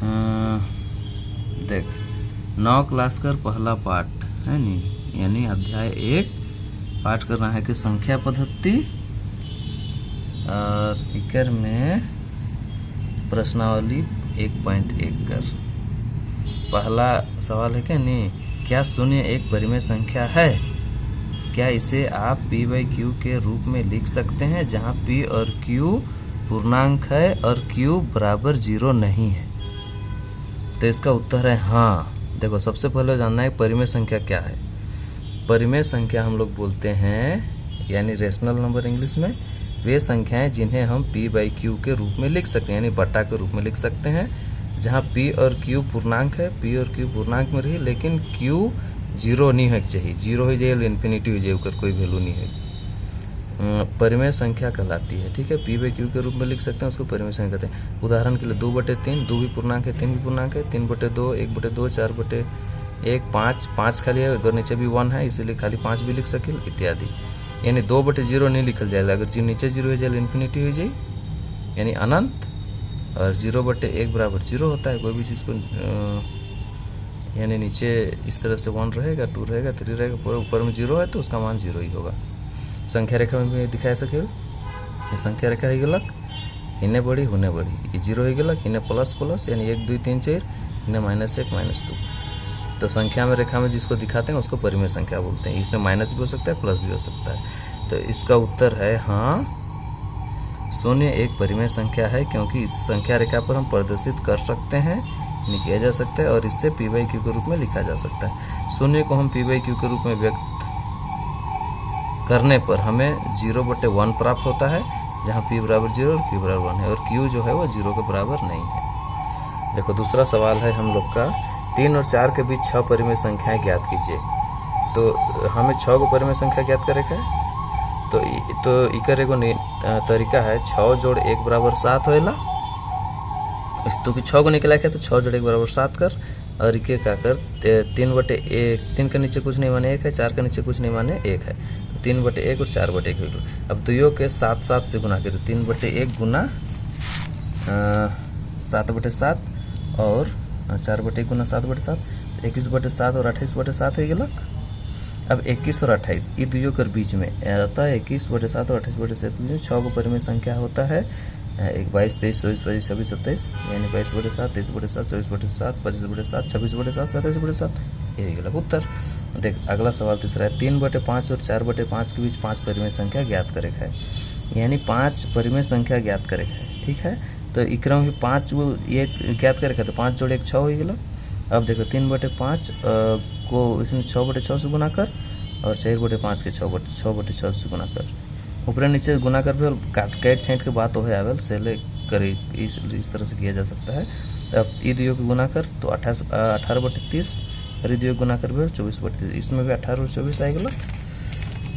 देख 9 क्लास कर पहला पाठ है नी, यानी अध्याय 1 पाठ करना है कि संख्या पद्धति और इकर में प्रश्नावली 1.1 कर। पहला सवाल है कि नहीं, क्या शून्य एक परिमेय संख्या है? क्या इसे आप p बाई क्यू के रूप में लिख सकते हैं जहां p और q पूर्णांक है और q बराबर 0 नहीं है? तो इसका उत्तर है हाँ। देखो, सबसे पहले जानना है परिमेय संख्या क्या है। परिमेय संख्या हम लोग बोलते हैं, यानी रेशनल नंबर इंग्लिश में, वे संख्याएं जिन्हें हम p बाई क्यू के रूप में लिख सकते हैं, यानी बटा के रूप में लिख सकते हैं, जहां p और q पूर्णांक है। p और q पूर्णांक में रही, लेकिन q 0 नहीं है चाहिए। 0 हो जाए, इन्फिनिटी हो जाए, उसका कोई वैल्यू नहीं है, परिमेय संख्या कहलाती है। ठीक है, p बाई क्यू के रूप में लिख सकते हैं, उसको परिमेय संख्या कहते हैं। उदाहरण के लिए 2/3, 2 भी पूर्णांक है, 3 भी पूर्णांक है, 3/2, 1/2, 4/1, 5 खाली है, अगर नीचे भी 1 है इसीलिए खाली 5 भी लिख सके इत्यादि। यानी 2/0 नहीं लिखल जाएगा, अगर नीचे 0 हो जाए इन्फिनिटी हो जाए, यानी अनंत। और 0/1 बराबर 0 होता है। कोई भी चीज़ को यानी नीचे इस तरह से 1 रहेगा, 2 रहेगा, 3 रहेगा, पूरा ऊपर में 0 है तो उसका मान 0 ही होगा। संख्या रेखा में भी दिखा सके, ये संख्या रेखा ही गलक, इन्हें बढ़ी होने बढ़ी, ये 0 ही गलक, इन्हें प्लस प्लस, यानी 1 2 3 4, इन्हें -1 -2। तो संख्या में रेखा में जिसको दिखाते हैं उसको परिमेय संख्या बोलते हैं। इसमें माइनस भी हो सकता है, प्लस भी हो सकता है। तो इसका उत्तर है हाँ, शून्य एक परिमेय संख्या है, क्योंकि इस संख्या रेखा पर हम प्रदर्शित कर सकते हैं, यानी किया जा सकता है, और इससे p बाई क्यू के रूप में लिखा जा सकता है। शून्य को हम p बाई क्यू के रूप में व्यक्त करने पर हमें 0/1 प्राप्त होता है, जहां p बराबर 0 और q बराबर 1 है, और q जो है वो 0 के बराबर नहीं है। देखो, दूसरा सवाल है हम लोग का, 3 और 4 के बीच 6 परिमेय संख्याएं ज्ञात कीजिए। तो हमें 6 को परिमेय संख्या ज्ञात करे का है, तो इकर एगो तरीका है, 6 जोड़ 1 बराबर 7 होएला। तो कि 6 को निकला है तो 6 जोड़ 1 बराबर 7 कर, और इके का कर 3/1, 3 के नीचे कुछ नहीं माने 1 है, 4 के नीचे कुछ नहीं माने 1 है, तो 3/1 और 4/1 हो गया। अब दुइयों के 7 से गुना करें, 3/1 गुना 7/7 और 4/1 गुना 7/7, 21/7 और 28/7 हो गया। अब 21 और 28 ये दुइयों के बीच में आता है, 21/7 और 28/7 में 6 को परिमेय संख्या होता है। 22, 23, 24, 25, 26, 27, यानी 22/7, 23/7, 24/7, 25/7, 26/7, 27/7, यही गलत उत्तर। देख, अगला सवाल तीसरा है, 3/5 और 4/5 के बीच 5 परिमेय संख्या ज्ञात करे है, यानी 5 परिमेय संख्या ज्ञात करे है। ठीक है, तो इकरा में 5 वो ये ज्ञात करे है, तो 5 जोड़ 1 6 हो गया। अब देखो, 3/5 को इसमें 6/6 से गुना कर, और 4/5 के 6/6 से गुना कर, ऊपर नीचे गुना कर भी काट छेंट के बात हो आवेल से ले कर इस तरह से किया जा सकता है। अब ई दुइयों को गुना कर तो 18/30, और ई दुइयों गुना कर भी 24/30, इसमें भी 18 और 24 आएगा।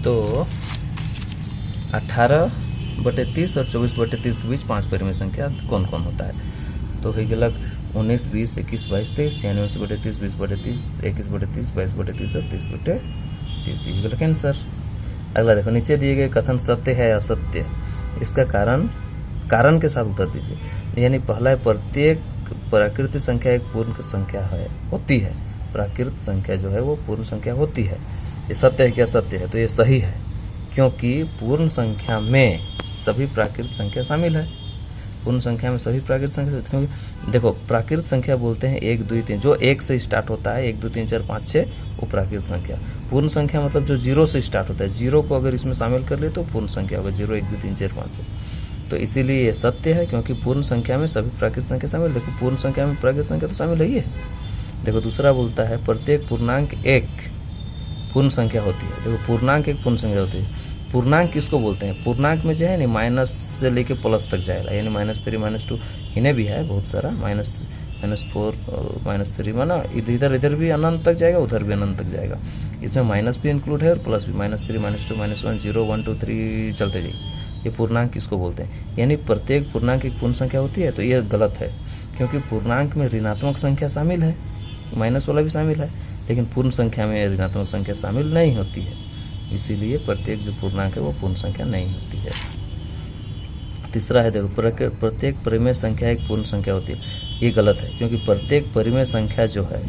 तो 18/30 और 24/30 के बीच 5 परिमेय संख्या कौन कौन होता है? तो हो गया 19, 20, 21, 22, 23, यानी 19/30, 20/30, 21/30, 22/30 और 30/30, ये गलत आंसर। अगला देखो, नीचे दिए गए कथन सत्य है या असत्य, इसका कारण के साथ उत्तर दीजिए। यानी पहला है, प्रत्येक प्राकृतिक संख्या एक पूर्ण संख्या होती है। प्राकृतिक संख्या जो है वो पूर्ण संख्या होती है। ये सत्य है क्या? सत्य है। तो ये सही है, क्योंकि पूर्ण संख्या में सभी प्राकृतिक संख्या शामिल है। पूर्ण संख्या में सभी प्राकृतिक संख्या, क्योंकि देखो, प्राकृतिक संख्या बोलते हैं 1 2 3, जो 1 से स्टार्ट होता है, 1 2 3 4 5 6, वो प्राकृतिक संख्या। पूर्ण संख्या मतलब जो 0 से स्टार्ट होता है, 0 को अगर इसमें शामिल कर ले तो पूर्ण संख्या होगा, 0 1 2 3 4 5 6। तो इसीलिए ये सत्य है, क्योंकि पूर्ण संख्या में सभी प्राकृतिक संख्या शामिल। देखो, पूर्ण संख्या में प्राकृतिक संख्या तो शामिल ही है। देखो, दूसरा बोलता है, प्रत्येक पूर्णांक एक पूर्ण संख्या होती है। देखो, पूर्णांक एक पूर्ण संख्या होती है। पूर्णांक किसको बोलते हैं? पूर्णांक में जो है ना, माइनस से लेके प्लस तक जाएगा, यानी -3, -2, इन्हें भी है बहुत सारा, -4, -3, माना इधर भी अनंत तक जाएगा, उधर भी अनंत तक जाएगा। इसमें माइनस भी इंक्लूड है और प्लस भी, -3, -2, -1, 0, 1, 2, 3 चलते जाइए। ये पूर्णांक किसको बोलते हैं? यानी प्रत्येक पूर्णांक एक पूर्ण संख्या होती है। तो ये गलत है, क्योंकि पूर्णांक में ऋणात्मक संख्या शामिल है, माइनस वाला भी शामिल है, लेकिन पूर्ण संख्या में ऋणात्मक संख्या शामिल नहीं होती है। इसीलिए प्रत्येक जो पूर्णांक है वो पूर्ण संख्या नहीं होती है। तीसरा है, देखो, प्रत्येक परिमेय संख्या एक पूर्ण संख्या होती है। ये गलत है, क्योंकि प्रत्येक परिमेय संख्या जो है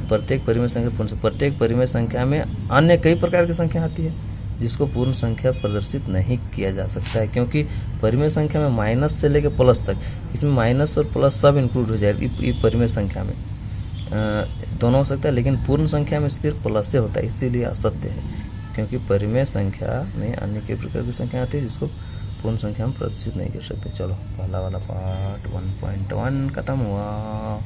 प्रत्येक परिमेय संख्या में अन्य कई प्रकार की संख्या आती है जिसको पूर्ण संख्या प्रदर्शित नहीं किया जा सकता है, क्योंकि परिमेय संख्या में माइनस से लेकर प्लस तक, इसमें माइनस और प्लस सब इंक्लूड हो जाएगा। ये परिमेय संख्या में दोनों हो सकता है, लेकिन पूर्ण संख्या में सिर्फ प्लस से होता है, इसीलिए असत्य है, क्योंकि परिमेय संख्या में अन्य कई प्रकार की संख्या आती है जिसको पूर्ण संख्या में प्रदर्शित नहीं कर सकते। चलो पहला वाला पार्ट 1.1 खत्म हुआ।